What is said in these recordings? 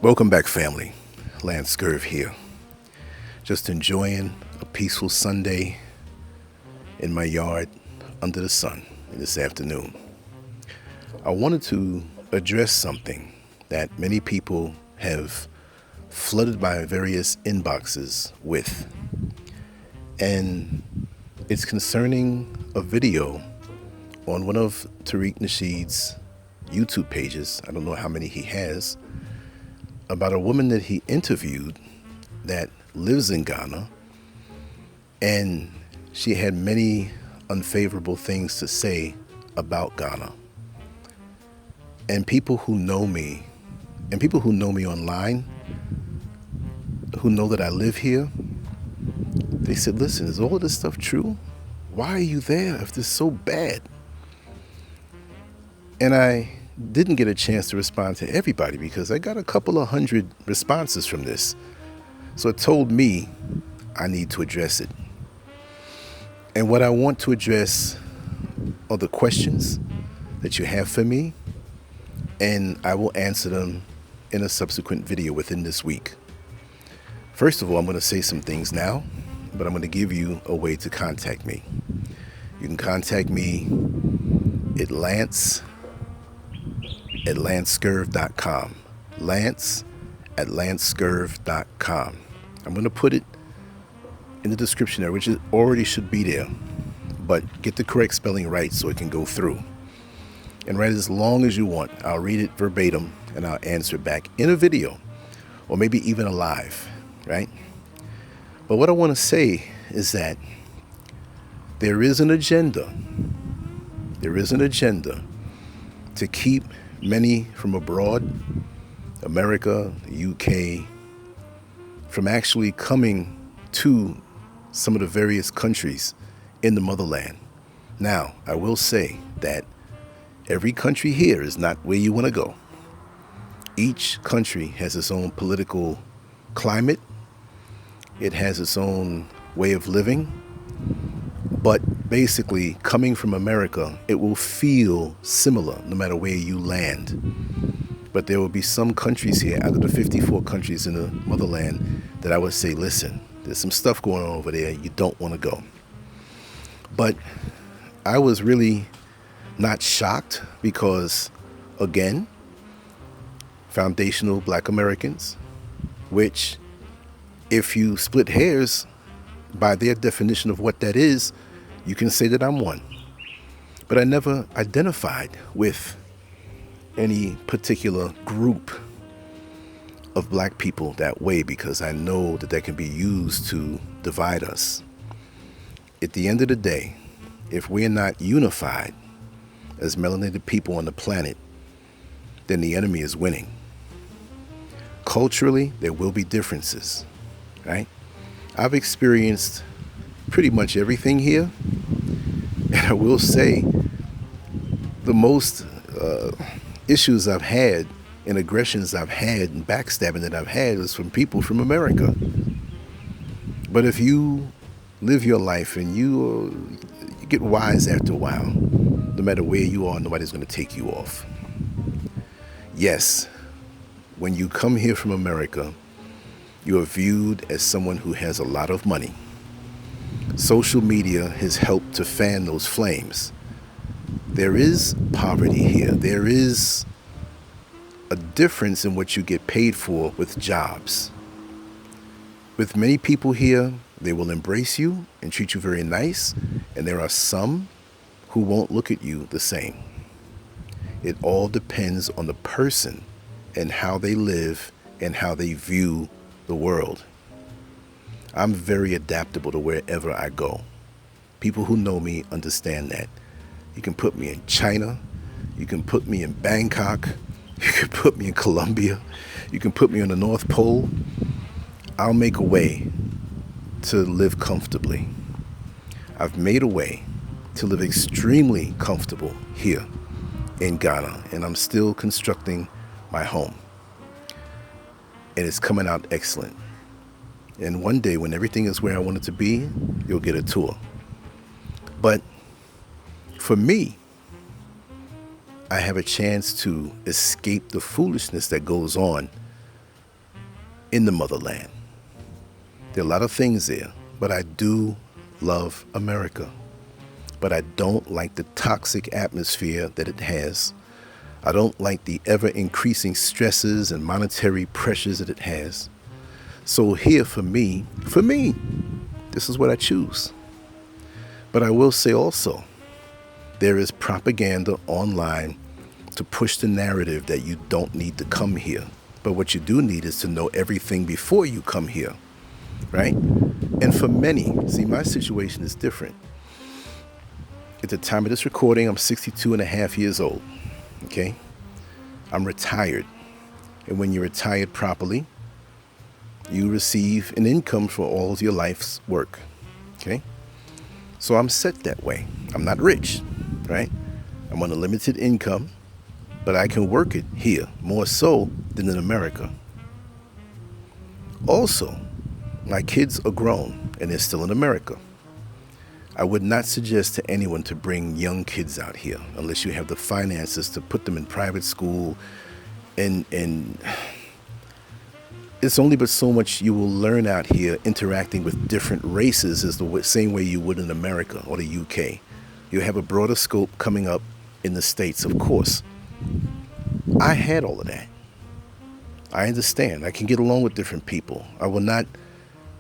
Welcome back, family. Lance Scurv here. Just enjoying a peaceful Sunday in my yard under the sun this afternoon. I wanted to address something that many people have flooded my various inboxes with. And it's concerning a video on one of Tariq Nasheed's YouTube pages. I don't know how many he has, about a woman that he interviewed that lives in Ghana, and she had many unfavorable things to say about Ghana. And people who know me, and people who know me online, who know that I live here, they said, listen, is all of this stuff true? Why are you there if this is so bad? And I didn't get a chance to respond to everybody because I got a couple of hundred responses from this. So it told me I need to address it. And what I want to address are the questions that you have for me, and I will answer them in a subsequent video within this week. First of all, I'm going to say some things now, but I'm going to give you a way to contact me. You can contact me at lance@lancescurv.com. lance@lancescurv.com. I'm going to put it in the description there, which already should be there, but get the correct spelling right so it can go through. And write as long as you want. I'll read it verbatim and I'll answer back in a video or maybe even a live, right? But what I want to say is that there is an agenda. There is an agenda to keep many from abroad, America, the UK, from actually coming to some of the various countries in the motherland. Now, I will say that every country here is not where you want to go. Each country has its own political climate. It has its own way of living. But basically, coming from America, it will feel similar no matter where you land. But there will be some countries here, out of the 54 countries in the motherland, that I would say, listen, there's some stuff going on over there. You don't want to go. But I was really not shocked because, again, foundational Black Americans, which if you split hairs by their definition of what that is, you can say that I'm one. But I never identified with any particular group of Black people that way because I know that can be used to divide us. At the end of the day, if we're not unified as melanated people on the planet, then the enemy is winning. Culturally, there will be differences, right? I've experienced pretty much everything here, and I will say the most issues I've had and aggressions I've had and backstabbing that I've had is from people from America. But if you live your life and you get wise after a while, no matter where you are, nobody's going to take you off. Yes, when you come here from America, you are viewed as someone who has a lot of money. Social media has helped to fan those flames. There is poverty here. There is a difference in what you get paid for with jobs. With many people here, they will embrace you and treat you very nice, and there are some who won't look at you the same. It all depends on the person and how they live and how they view the world. I'm very adaptable to wherever I go. People who know me understand that. You can put me in China, you can put me in Bangkok, you can put me in Colombia, you can put me on the North Pole. I'll make a way to live comfortably. I've made a way to live extremely comfortable here in Ghana, and I'm still constructing my home. And it's coming out excellent. And one day when everything is where I want it to be, you'll get a tour. But for me, I have a chance to escape the foolishness that goes on in the motherland. There are a lot of things there, but I do love America. But I don't like the toxic atmosphere that it has. I don't like the ever-increasing stresses and monetary pressures that it has. So here for me, this is what I choose. But I will say also, there is propaganda online to push the narrative that you don't need to come here. But what you do need is to know everything before you come here, right? And for many, see, my situation is different. At the time of this recording, I'm 62 and a half years old, okay? I'm retired. And when you're retired properly, you receive an income for all of your life's work, okay? So I'm set that way. I'm not rich, right? I'm on a limited income, but I can work it here more so than in America. Also, my kids are grown and they're still in America. I would not suggest to anyone to bring young kids out here unless you have the finances to put them in private school, and it's only but so much you will learn out here interacting with different races is the same way you would in America or the UK. You have a broader scope coming up in the States, of course. I had all of that. I understand. I can get along with different people. I will not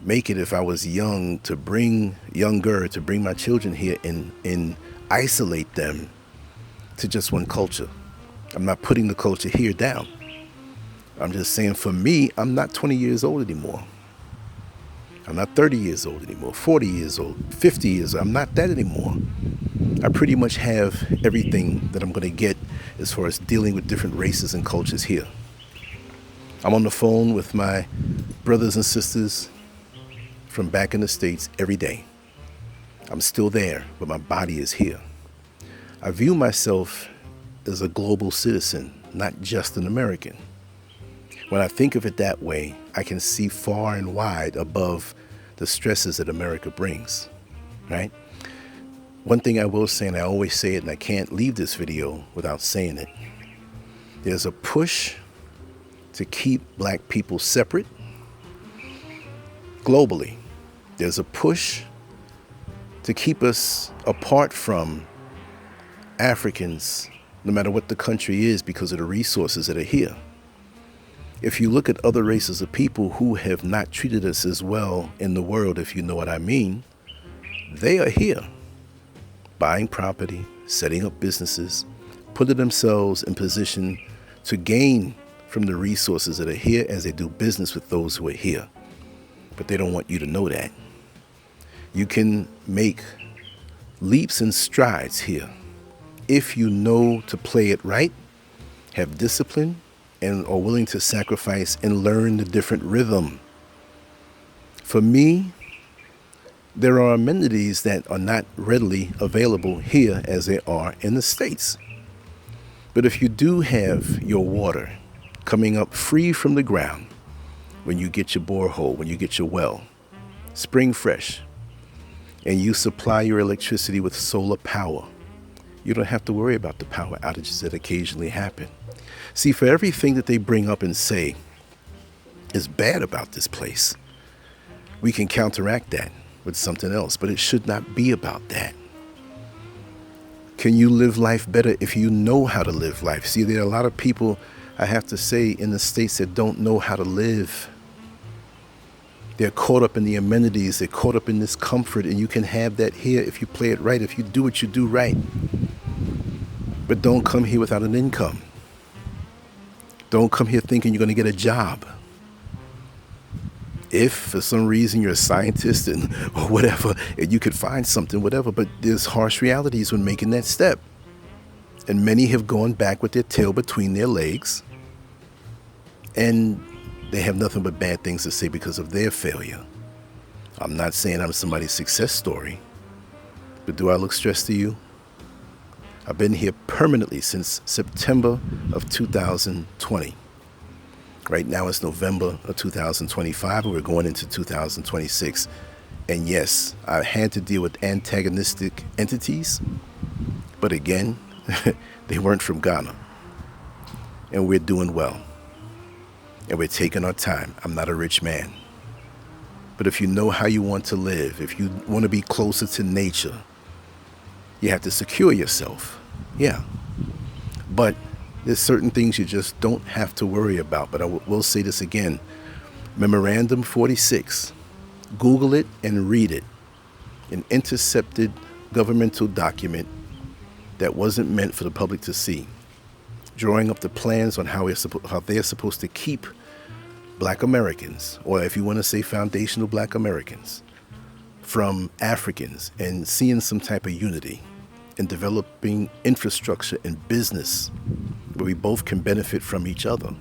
make it if I was younger to bring my children here and isolate them to just one culture. I'm not putting the culture here down. I'm just saying, for me, I'm not 20 years old anymore. I'm not 30 years old anymore, 40 years old, 50 years old. I'm not that anymore. I pretty much have everything that I'm going to get as far as dealing with different races and cultures here. I'm on the phone with my brothers and sisters from back in the States every day. I'm still there, but my body is here. I view myself as a global citizen, not just an American. When I think of it that way, I can see far and wide above the stresses that America brings, right? One thing I will say, and I always say it, and I can't leave this video without saying it, there's a push to keep black people separate globally. There's a push to keep us apart from Africans, no matter what the country is, because of the resources that are here. If you look at other races of people who have not treated us as well in the world, if you know what I mean, they are here, buying property, setting up businesses, putting themselves in position to gain from the resources that are here as they do business with those who are here. But they don't want you to know that. You can make leaps and strides here if you know to play it right, have discipline, and are willing to sacrifice and learn the different rhythm. For me, there are amenities that are not readily available here as they are in the States. But if you do have your water coming up free from the ground, when you get your borehole, when you get your well, spring fresh, and you supply your electricity with solar power, you don't have to worry about the power outages that occasionally happen. See, for everything that they bring up and say is bad about this place, we can counteract that with something else, but it should not be about that. Can you live life better if you know how to live life? See, there are a lot of people, I have to say, in the States that don't know how to live. They're caught up in the amenities, they're caught up in this comfort, and you can have that here if you play it right, if you do what you do right. But don't come here without an income. Don't come here thinking you're going to get a job. If for some reason you're a scientist or whatever, and you could find something, whatever, but there's harsh realities when making that step. And many have gone back with their tail between their legs, and they have nothing but bad things to say because of their failure. I'm not saying I'm somebody's success story, but do I look stressed to you? I've been here permanently since September of 2020. Right now it's November of 2025, and we're going into 2026. And yes, I had to deal with antagonistic entities, but again, they weren't from Ghana. And we're doing well. and we're taking our time. I'm not a rich man. But if you know how you want to live, if you want to be closer to nature, you have to secure yourself. Yeah. But there's certain things you just don't have to worry about. But I will say this again. Memorandum 46. Google it and read it. An intercepted governmental document that wasn't meant for the public to see, drawing up the plans on how they're supposed to keep Black Americans, or if you want to say foundational Black Americans, from Africans, and seeing some type of unity and developing infrastructure and business where we both can benefit from each other.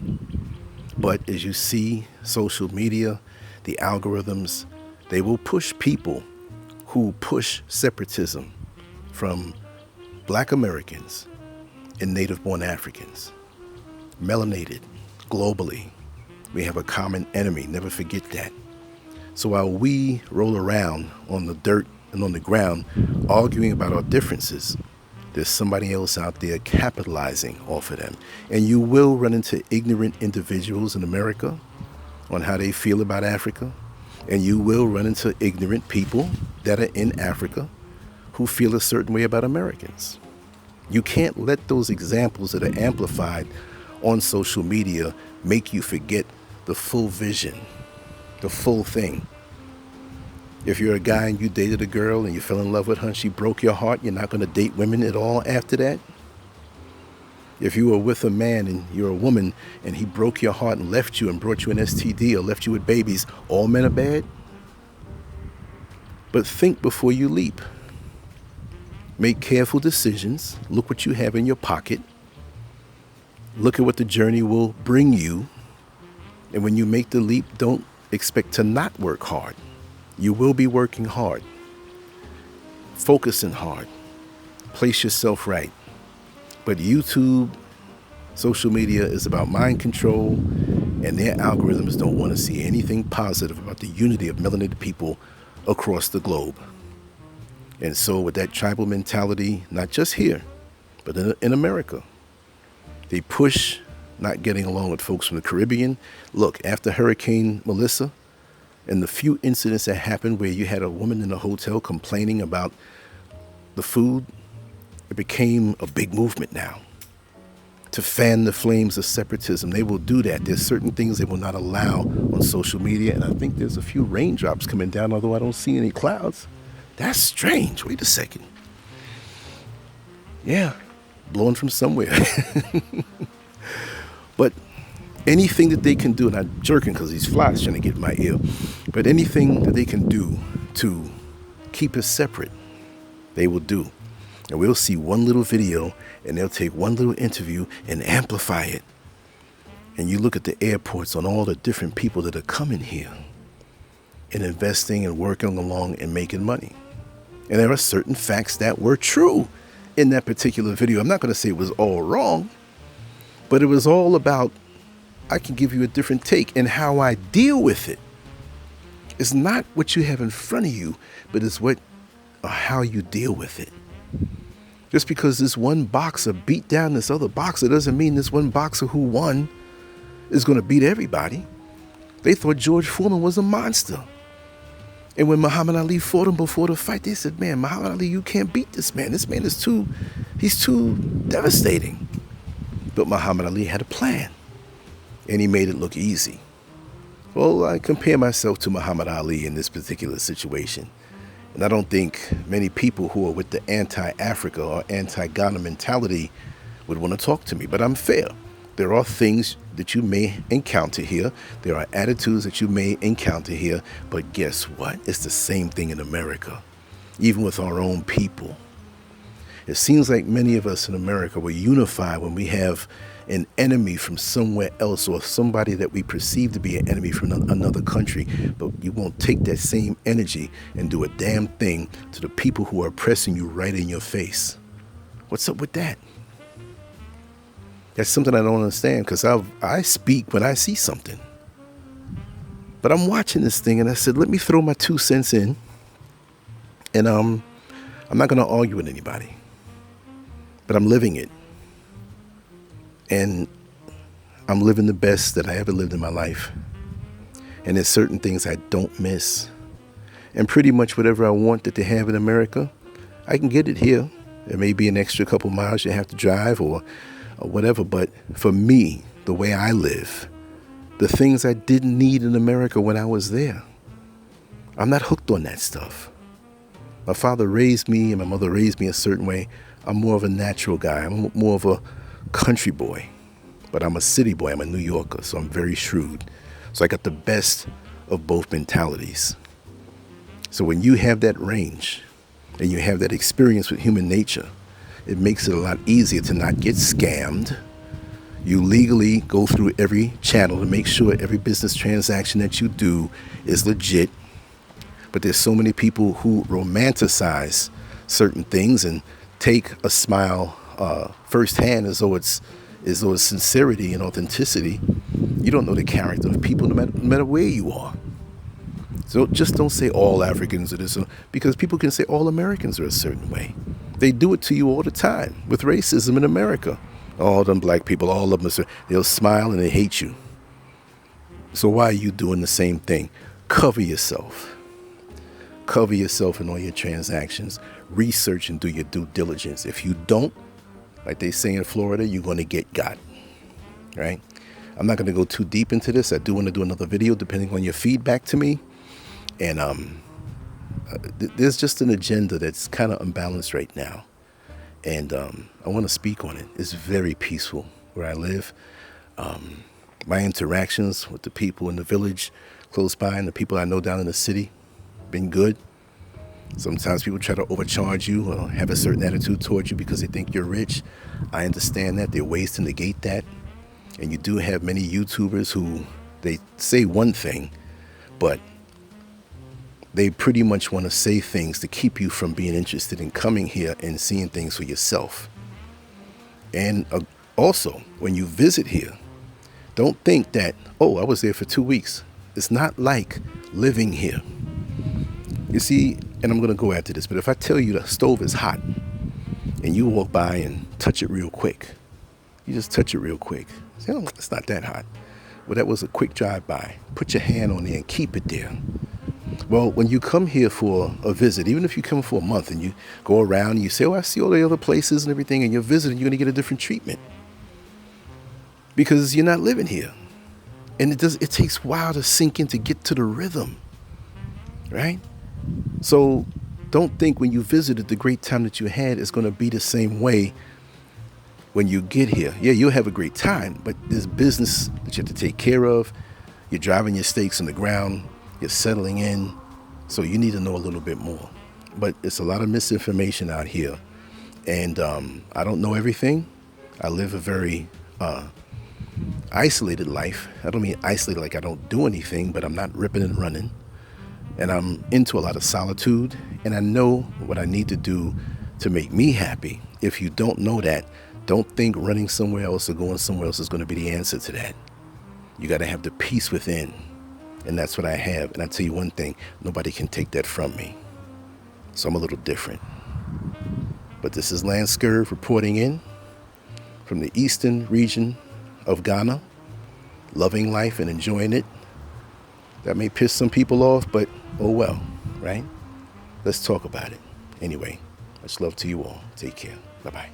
But as you see, social media, the algorithms, they will push people who push separatism from Black Americans and native-born Africans, melanated globally. We have a common enemy. Never forget that. So while we roll around on the dirt and on the ground arguing about our differences, there's somebody else out there capitalizing off of them. And you will run into ignorant individuals in America on how they feel about Africa. And you will run into ignorant people that are in Africa who feel a certain way about Americans. You can't let those examples that are amplified on social media make you forget the full vision, the full thing. If you're a guy and you dated a girl and you fell in love with her and she broke your heart, you're not going to date women at all after that? If you were with a man and you're a woman and he broke your heart and left you and brought you an STD or left you with babies, all men are bad? But think before you leap. Make careful decisions. Look what you have in your pocket. Look at what the journey will bring you. And when you make the leap, don't expect to not work hard. You will be working hard, focusing hard, place yourself right. But YouTube, social media is about mind control, and their algorithms don't want to see anything positive about the unity of melanated people across the globe. And so with that tribal mentality, not just here, but in America, they push not getting along with folks from the Caribbean. Look, after Hurricane Melissa and the few incidents that happened where you had a woman in a hotel complaining about the food, it became a big movement now to fan the flames of separatism. They will do that. There's certain things they will not allow on social media, and I think there's a few raindrops coming down, although I don't see any clouds. That's strange. Wait a second. Yeah, blowing from somewhere. But anything that they can do, and I'm jerking because these flies trying to get in my ear, but anything that they can do to keep us separate, they will do. And we'll see one little video, and they'll take one little interview and amplify it. And you look at the airports on all the different people that are coming here and investing and working along and making money. And there are certain facts that were true in that particular video. I'm not going to say it was all wrong, but it was all about, I can give you a different take and how I deal with it. It's not what you have in front of you, but it's what or how you deal with it. Just because this one boxer beat down this other boxer doesn't mean this one boxer who won is going to beat everybody. They thought George Foreman was a monster. And when Muhammad Ali fought him before the fight, they said, man, Muhammad Ali, you can't beat this man. This man is he's too devastating. But Muhammad Ali had a plan, and he made it look easy. Well, I compare myself to Muhammad Ali in this particular situation. And I don't think many people who are with the anti-Africa or anti-Ghana mentality would want to talk to me, but I'm fair. There are things that you may encounter here. There are attitudes that you may encounter here, but guess what? It's the same thing in America, even with our own people. It seems like many of us in America were unified when we have an enemy from somewhere else or somebody that we perceive to be an enemy from another country, but you won't take that same energy and do a damn thing to the people who are oppressing you right in your face. What's up with that? That's something I don't understand, because I speak when I see something. But I'm watching this thing and I said, let me throw my 2 cents in, and I'm not going to argue with anybody, but I'm living it. And I'm living the best that I ever lived in my life. And there's certain things I don't miss. And pretty much whatever I want that they have in America, I can get it here. It may be an extra couple miles you have to drive or whatever. But for me, the way I live, the things I didn't need in America when I was there, I'm not hooked on that stuff. My father raised me and my mother raised me a certain way. I'm more of a natural guy. I'm more of a country boy. But I'm a city boy. I'm a New Yorker, so I'm very shrewd. So I got the best of both mentalities. So when you have that range and you have that experience with human nature, it makes it a lot easier to not get scammed. You legally go through every channel to make sure every business transaction that you do is legit. But there's so many people who romanticize certain things and take a smile firsthand as though it's sincerity and authenticity. You don't know the character of people no matter where you are. So just don't say all Africans are this, because people can say all Americans are a certain way. They do it to you all the time with racism in America. All them black people, all of them, they'll smile and they hate you. So why are you doing the same thing? Cover yourself. Cover yourself in all your transactions. Research and do your due diligence. If you don't, like they say in Florida, you're going to get got. Right? I'm not going to go too deep into this. I do want to do another video depending on your feedback to me. And there's just an agenda that's kind of unbalanced right now. And I want to speak on it. It's very peaceful where I live. My interactions with the people in the village close by and the people I know down in the city been good. Sometimes people try to overcharge you or have a certain attitude towards you because they think you're rich. I understand that. There are ways to negate that. And you do have many YouTubers who they say one thing, but they pretty much want to say things to keep you from being interested in coming here and seeing things for yourself. And also, when you visit here, don't think that, oh, I was there for 2 weeks. It's not like living here. You see, and I'm going to go after this, but if I tell you the stove is hot and you walk by and touch it real quick, you just touch it real quick. Say, oh, it's not that hot. Well, that was a quick drive-by. Put your hand on there and keep it there. Well, when you come here for a visit, even if you come for a month and you go around and you say, oh, I see all the other places and everything, and you're visiting, you're going to get a different treatment because you're not living here. And it takes a while to sink in to get to the rhythm, right? So don't think when you visited the great time that you had is going to be the same way when you get here. Yeah, you'll have a great time, but there's business that you have to take care of. You're driving your stakes in the ground. You're settling in. So you need to know a little bit more. But it's a lot of misinformation out here. And I don't know everything. I live a very isolated life. I don't mean isolated like I don't do anything, but I'm not ripping and running. And I'm into a lot of solitude. And I know what I need to do to make me happy. If you don't know that, don't think running somewhere else or going somewhere else is going to be the answer to that. You got to have the peace within. And that's what I have. And I tell you one thing, nobody can take that from me. So I'm a little different. But this is Lance Scurv reporting in from the eastern region of Ghana, loving life and enjoying it. That may piss some people off, but oh well, right? Let's talk about it. Anyway, much love to you all. Take care. Bye-bye.